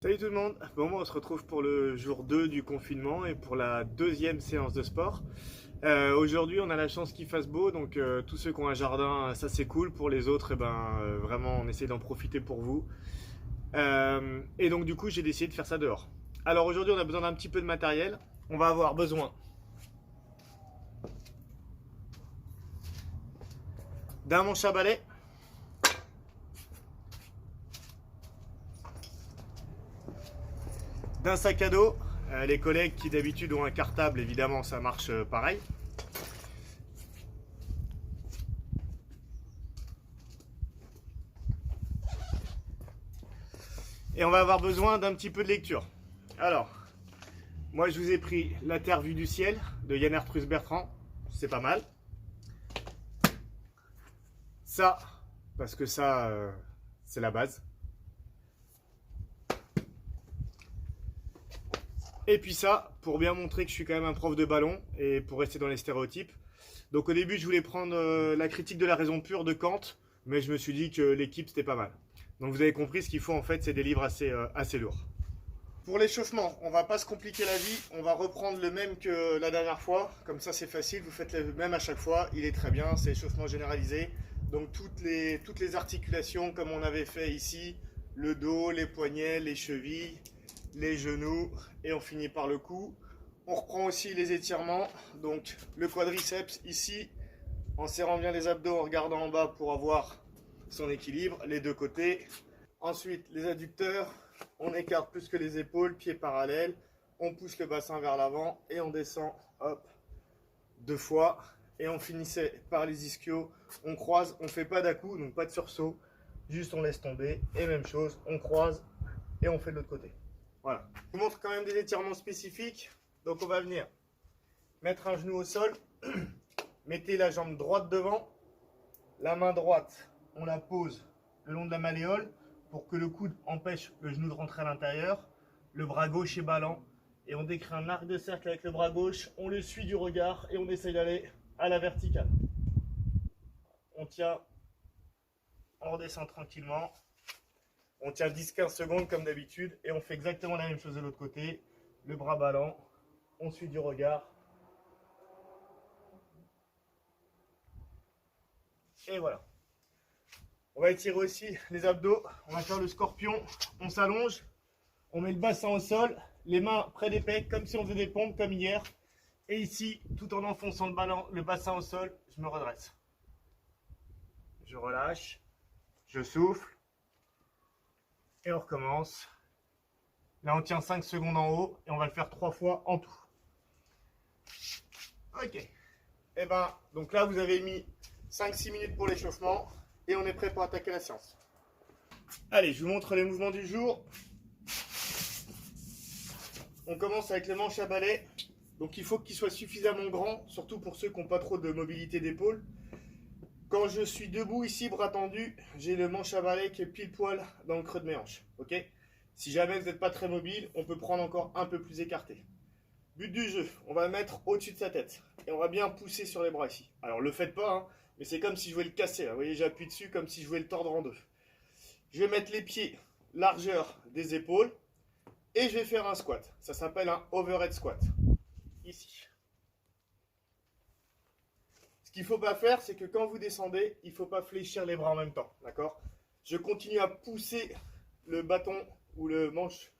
Salut tout le monde. Bon, on se retrouve pour le jour 2 du confinement et pour la deuxième séance de sport. Aujourd'hui, on a la chance qu'il fasse beau, donc tous ceux qui ont un jardin, ça c'est cool. Pour les autres, vraiment, on essaie d'en profiter pour vous. Et donc du coup, j'ai décidé de faire ça dehors. Alors aujourd'hui, on a besoin d'un petit peu de matériel. On va avoir besoin d'un manche à balai, d'un sac à dos. Les collègues qui d'habitude ont un cartable, évidemment, ça marche pareil. Et on va avoir besoin d'un petit peu de lecture. Alors, moi je vous ai pris La Terre vue du ciel de Yann Arthus Bertrand. C'est pas mal. Ça, parce que ça, c'est la base. Et puis ça, pour bien montrer que je suis quand même un prof de ballon et pour rester dans les stéréotypes. Donc au début, je voulais prendre la critique de la raison pure de Kant, mais je me suis dit que l'équipe, c'était pas mal. Donc vous avez compris, ce qu'il faut en fait, c'est des livres assez lourds. Pour l'échauffement, on va pas se compliquer la vie, on va reprendre le même que la dernière fois, comme ça c'est facile, vous faites le même à chaque fois, il est très bien, c'est échauffement généralisé. Donc toutes les articulations comme on avait fait ici, le dos, les poignets, les chevilles, les genoux, et on finit par le cou. On reprend aussi les étirements, donc le quadriceps ici, en serrant bien les abdos, en regardant en bas pour avoir son équilibre, les deux côtés. Ensuite, les adducteurs, on écarte plus que les épaules, pieds parallèles, on pousse le bassin vers l'avant et on descend, hop, 2 fois. Et on finissait par les ischios, on croise, on ne fait pas d'à-coup, donc pas de sursaut, juste on laisse tomber. Et même chose, on croise et on fait de l'autre côté. Voilà. Je vous montre quand même des étirements spécifiques. Donc on va venir mettre un genou au sol, mettez la jambe droite devant, la main droite, on la pose le long de la malléole pour que le coude empêche le genou de rentrer à l'intérieur. Le bras gauche est ballant et on décrit un arc de cercle avec le bras gauche, on le suit du regard et on essaye d'aller à la verticale. On tient, on redescend tranquillement. On tient 10-15 secondes comme d'habitude et on fait exactement la même chose de l'autre côté. Le bras ballant, on suit du regard. Et voilà. On va étirer aussi les abdos. On va faire le scorpion. On s'allonge. On met le bassin au sol. Les mains près des pecs comme si on faisait des pompes comme hier. Et ici, tout en enfonçant le bassin au sol, je me redresse. Je relâche. Je souffle. Et on recommence. Là, on tient 5 secondes en haut et on va le faire 3 fois en tout. Ok. Et donc là, vous avez mis 5-6 minutes pour l'échauffement et on est prêt pour attaquer la séance. Allez, je vous montre les mouvements du jour. On commence avec le manche à balai. Donc il faut qu'il soit suffisamment grand, surtout pour ceux qui n'ont pas trop de mobilité d'épaule. Quand je suis debout ici, bras tendus, j'ai le manche à balai qui est pile poil dans le creux de mes hanches. Ok ? Si jamais vous n'êtes pas très mobile, on peut prendre encore un peu plus écarté. But du jeu, on va le mettre au-dessus de sa tête. Et on va bien pousser sur les bras ici. Alors le faites pas, hein, mais c'est comme si je voulais le casser. Là. Vous voyez, j'appuie dessus comme si je voulais le tordre en deux. Je vais mettre les pieds largeur des épaules. Et je vais faire un squat. Ça s'appelle un overhead squat. Ici. Ce qu'il ne faut pas faire, c'est que quand vous descendez, il ne faut pas fléchir les bras en même temps. D'accord ? Je continue à pousser le bâton ou le manche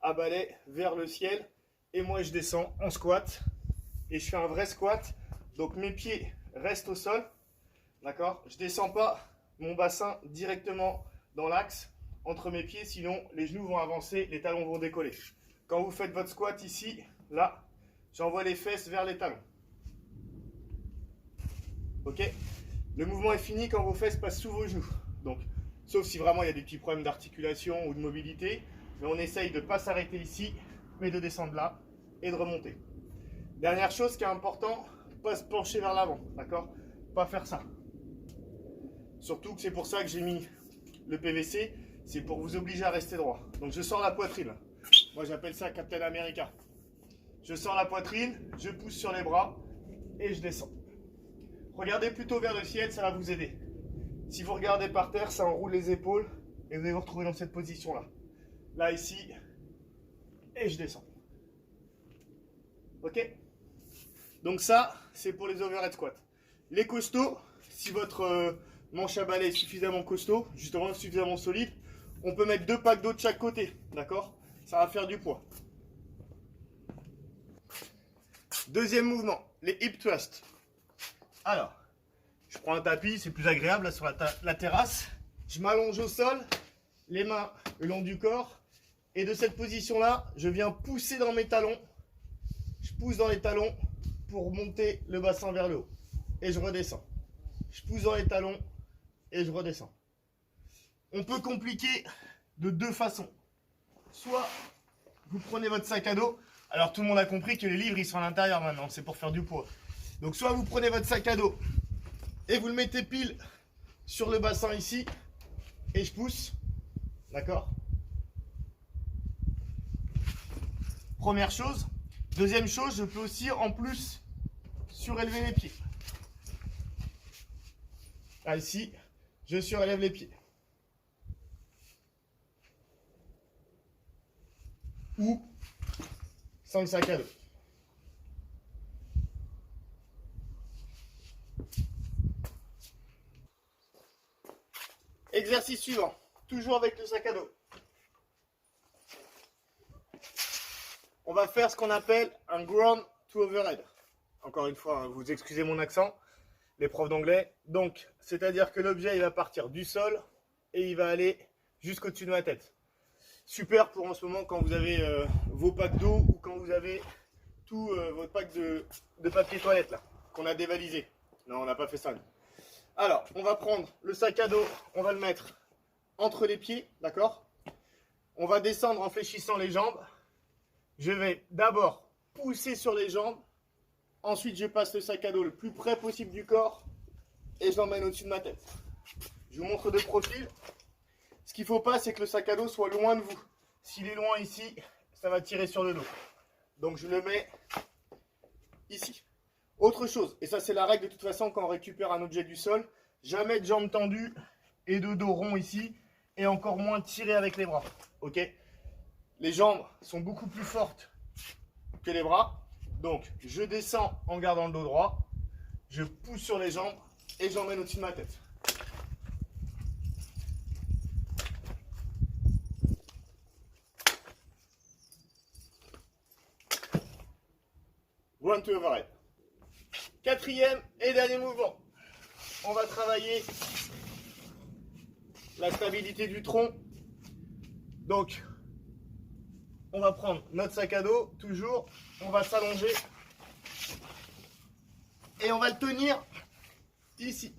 à balai vers le ciel. Et moi, je descends en squat. Et je fais un vrai squat. Donc mes pieds restent au sol. D'accord ? Je ne descends pas mon bassin directement dans l'axe entre mes pieds. Sinon, les genoux vont avancer, les talons vont décoller. Quand vous faites votre squat ici, là, j'envoie les fesses vers les talons. Ok ? Le mouvement est fini quand vos fesses passent sous vos genoux. Donc, sauf si vraiment il y a des petits problèmes d'articulation ou de mobilité. Mais on essaye de ne pas s'arrêter ici, mais de descendre là et de remonter. Dernière chose qui est important, pas se pencher vers l'avant, d'accord ? Pas faire ça. Surtout que c'est pour ça que j'ai mis le PVC, c'est pour vous obliger à rester droit. Donc je sors la poitrine. Moi j'appelle ça Captain America. Je sors la poitrine, je pousse sur les bras et je descends. Regardez plutôt vers le ciel, ça va vous aider. Si vous regardez par terre, ça enroule les épaules et vous allez vous retrouver dans cette position-là. Là, ici, et je descends. Ok? Donc ça, c'est pour les overhead squats. Les costauds, si votre manche à balai est suffisamment costaud, justement suffisamment solide, on peut mettre 2 packs d'eau de chaque côté, d'accord? Ça va faire du poids. Deuxième mouvement, les hip thrusts. Alors, je prends un tapis, c'est plus agréable là, sur la terrasse. Je m'allonge au sol, les mains le long du corps. Et de cette position-là, je viens pousser dans mes talons. Je pousse dans les talons pour monter le bassin vers le haut. Et je redescends. Je pousse dans les talons et je redescends. On peut compliquer de 2 façons. Soit vous prenez votre sac à dos. Alors tout le monde a compris que les livres ils sont à l'intérieur maintenant, c'est pour faire du poids. Donc soit vous prenez votre sac à dos et vous le mettez pile sur le bassin ici et je pousse. D'accord? Première chose. Deuxième chose, je peux aussi en plus surélever les pieds. Là ici, je surélève les pieds. Ou sans le sac à dos. Exercice suivant, toujours avec le sac à dos. On va faire ce qu'on appelle un ground to overhead. Encore une fois, hein, vous excusez mon accent, les profs d'anglais. Donc, c'est-à-dire que l'objet il va partir du sol et il va aller jusqu'au-dessus de ma tête. Super pour en ce moment quand vous avez vos packs d'eau ou quand vous avez tout votre pack de papier toilette là, qu'on a dévalisé. Non, on n'a pas fait ça. Alors, on va prendre le sac à dos, on va le mettre entre les pieds, d'accord? On va descendre en fléchissant les jambes. Je vais d'abord pousser sur les jambes. Ensuite, je passe le sac à dos le plus près possible du corps et je l'emmène au-dessus de ma tête. Je vous montre de profil. Ce qu'il ne faut pas, c'est que le sac à dos soit loin de vous. S'il est loin ici, ça va tirer sur le dos. Donc, je le mets ici. Autre chose, et ça c'est la règle de toute façon quand on récupère un objet du sol, jamais de jambes tendues et de dos rond ici, et encore moins tirer avec les bras. Ok? Les jambes sont beaucoup plus fortes que les bras. Donc, je descends en gardant le dos droit. Je pousse sur les jambes et j'emmène au-dessus de ma tête. Ground to overhead. Quatrième et dernier mouvement. On va travailler la stabilité du tronc. Donc, on va prendre notre sac à dos, toujours, on va s'allonger et on va le tenir ici,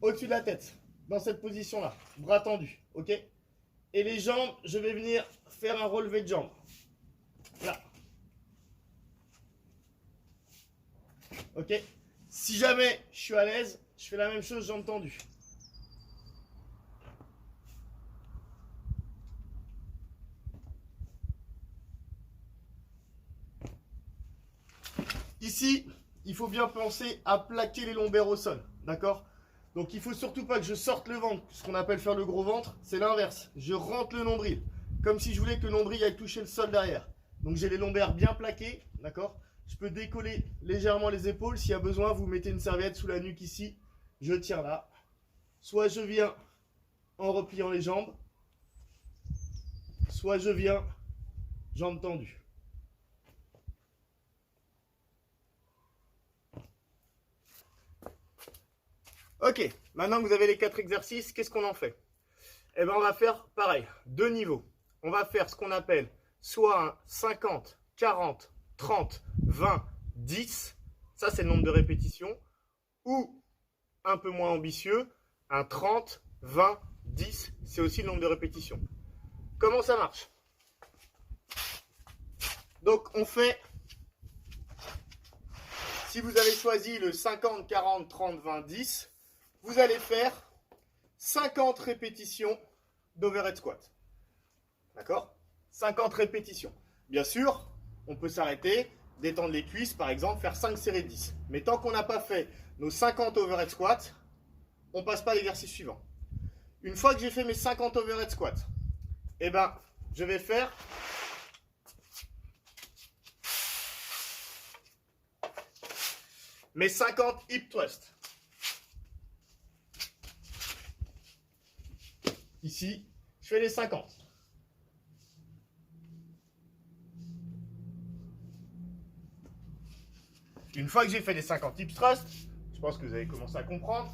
au-dessus de la tête, dans cette position-là, bras tendus, ok? Et les jambes, je vais venir faire un relevé de jambes, là, ok? Si jamais je suis à l'aise, je fais la même chose, jambes tendues. Ici, il faut bien penser à plaquer les lombaires au sol, d'accord? Donc il ne faut surtout pas que je sorte le ventre, ce qu'on appelle faire le gros ventre, c'est l'inverse. Je rentre le nombril, comme si je voulais que le nombril aille toucher le sol derrière. Donc j'ai les lombaires bien plaqués, d'accord? Je peux décoller légèrement les épaules, s'il y a besoin, vous mettez une serviette sous la nuque ici, je tire là. Soit je viens en repliant les jambes, soit je viens jambes tendues. Ok, maintenant que vous avez les 4 exercices, qu'est-ce qu'on en fait? Eh bien, on va faire pareil, 2 niveaux. On va faire ce qu'on appelle soit un 50, 40, 30, 20, 10. Ça, c'est le nombre de répétitions. Ou, un peu moins ambitieux, un 30, 20, 10. C'est aussi le nombre de répétitions. Comment ça marche? Donc, on fait... Si vous avez choisi le 50, 40, 30, 20, 10... vous allez faire 50 répétitions d'overhead squat. D'accord? 50 répétitions. Bien sûr, on peut s'arrêter, détendre les cuisses, par exemple, faire 5 séries de 10. Mais tant qu'on n'a pas fait nos 50 overhead squats, on ne passe pas à l'exercice suivant. Une fois que j'ai fait mes 50 overhead squats, eh ben, je vais faire mes 50 hip thrust. Ici, je fais les 50. Une fois que j'ai fait les 50 hip thrust, je pense que vous avez commencé à comprendre,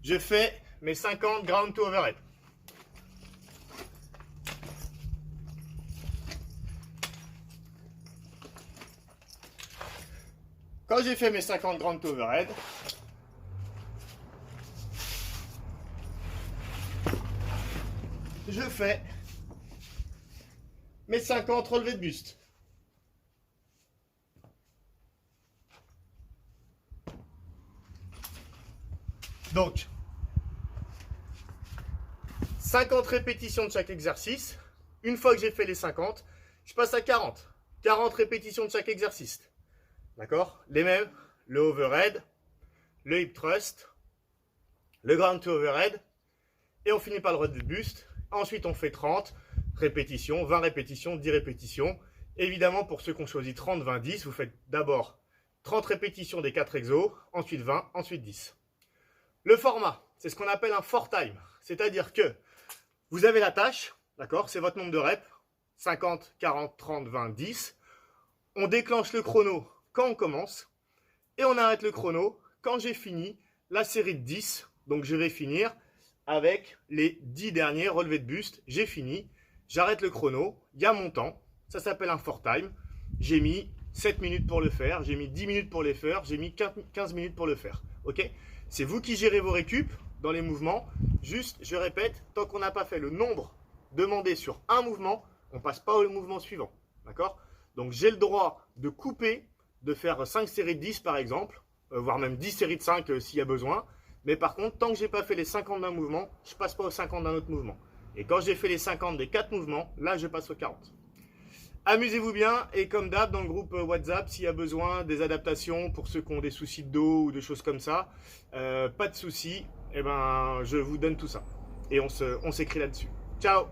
je fais mes 50 ground to overhead. Quand j'ai fait mes 50 ground to overhead, je fais mes 50 relevés de buste. Donc, 50 répétitions de chaque exercice. Une fois que j'ai fait les 50, je passe à 40. 40 répétitions de chaque exercice. D'accord? Les mêmes, le overhead, le hip thrust, le ground to overhead, et on finit par le relevé de buste. Ensuite, on fait 30 répétitions, 20 répétitions, 10 répétitions. Évidemment, pour ceux qui ont choisi 30, 20, 10, vous faites d'abord 30 répétitions des 4 exos, ensuite 20, ensuite 10. Le format, c'est ce qu'on appelle un 4 time. C'est-à-dire que vous avez la tâche, d'accord, c'est votre nombre de reps, 50, 40, 30, 20, 10. On déclenche le chrono quand on commence et on arrête le chrono quand j'ai fini la série de 10. Donc je vais finir avec les 10 derniers relevés de buste. J'ai fini, j'arrête le chrono, il y a mon temps, ça s'appelle un 4 time. J'ai mis 7 minutes pour le faire, j'ai mis 10 minutes pour les faire, j'ai mis 15 minutes pour le faire. Ok ? C'est vous qui gérez vos récup dans les mouvements. Juste, je répète, tant qu'on n'a pas fait le nombre demandé sur un mouvement, on ne passe pas au mouvement suivant. D'accord? Donc j'ai le droit de couper, de faire 5 séries de 10 par exemple, voire même 10 séries de 5 s'il y a besoin. Mais par contre, tant que je n'ai pas fait les 50 d'un mouvement, je ne passe pas aux 50 d'un autre mouvement. Et quand j'ai fait les 50 des 4 mouvements, là je passe aux 40. Amusez-vous bien et comme d'hab dans le groupe WhatsApp, s'il y a besoin des adaptations pour ceux qui ont des soucis de dos ou des choses comme ça, pas de soucis, eh ben, je vous donne tout ça. Et on s'écrit là-dessus. Ciao!